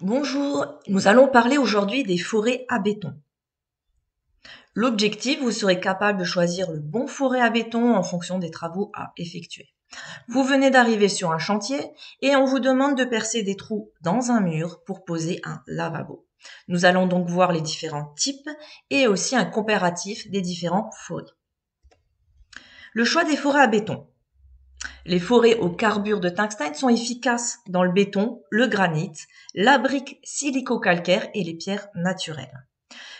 Bonjour, nous allons parler aujourd'hui des forêts à béton. L'objectif, vous serez capable de choisir le bon forêt à béton en fonction des travaux à effectuer. Vous venez d'arriver sur un chantier et on vous demande de percer des trous dans un mur pour poser un lavabo. Nous allons donc voir les différents types et aussi un comparatif des différents forêts. Le choix des forêts à béton. Les forêts au carbure de tungstène sont efficaces dans le béton, le granit, la brique silico-calcaire et les pierres naturelles.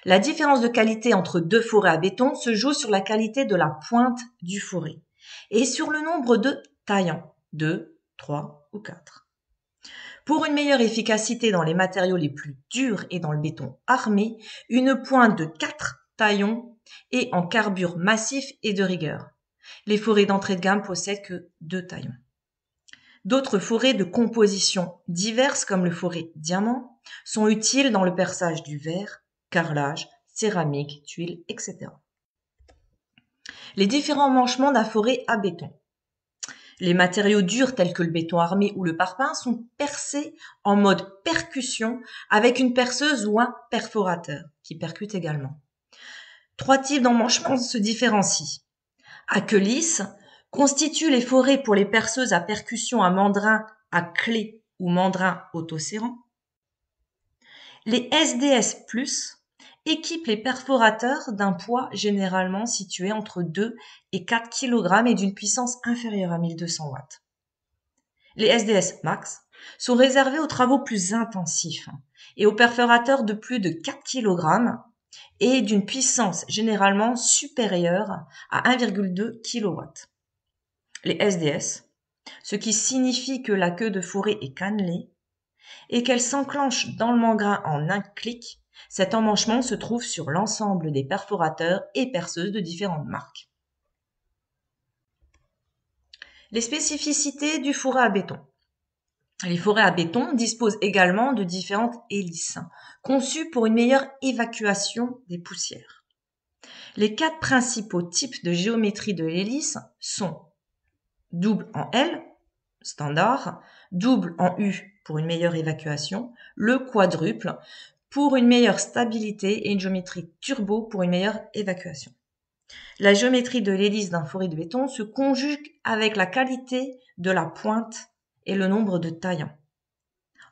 La différence de qualité entre deux forêts à béton se joue sur la qualité de la pointe du forêt et sur le nombre de taillants, 2, 3 ou 4. Pour une meilleure efficacité dans les matériaux les plus durs et dans le béton armé, une pointe de 4 taillons est en carbure massif et de rigueur. Les forêts d'entrée de gamme possèdent que 2 taillons. D'autres forêts de composition diverses comme le forêt diamant sont utiles dans le perçage du verre, carrelage, céramique, tuiles, etc. Les différents emmanchements d'un forêt à béton. Les matériaux durs tels que le béton armé ou le parpaing sont percés en mode percussion avec une perceuse ou un perforateur qui percute également. 3 types d'emmanchements se différencient. À queue lisse constituent les forêts pour les perceuses à percussion à mandrin à clé ou mandrin autoserrant. Les SDS+, équipent les perforateurs d'un poids généralement situé entre 2 et 4 kg et d'une puissance inférieure à 1200 watts. Les SDS Max sont réservés aux travaux plus intensifs et aux perforateurs de plus de 4 kg et d'une puissance généralement supérieure à 1,2 kW. Les SDS, ce qui signifie que la queue de forêt est cannelée et qu'elle s'enclenche dans le mandrin en un clic. Cet emmanchement se trouve sur l'ensemble des perforateurs et perceuses de différentes marques. Les spécificités du forêt à béton. Les forêts à béton disposent également de différentes hélices, conçues pour une meilleure évacuation des poussières. Les 4 principaux types de géométrie de l'hélice sont double en L, standard, double en U pour une meilleure évacuation, le quadruple pour une meilleure stabilité et une géométrie turbo pour une meilleure évacuation. La géométrie de l'hélice d'un forêt de béton se conjugue avec la qualité de la pointe et le nombre de taillants.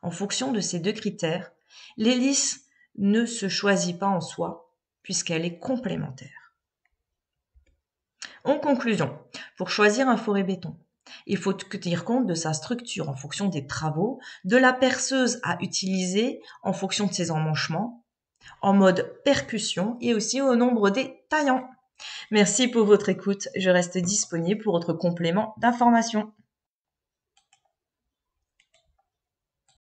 En fonction de ces 2 critères, l'hélice ne se choisit pas en soi puisqu'elle est complémentaire. En conclusion, pour choisir un forêt béton, il faut tenir compte de sa structure en fonction des travaux, de la perceuse à utiliser en fonction de ses emmanchements, en mode percussion et aussi au nombre des taillants. Merci pour votre écoute, je reste disponible pour votre complément d'information.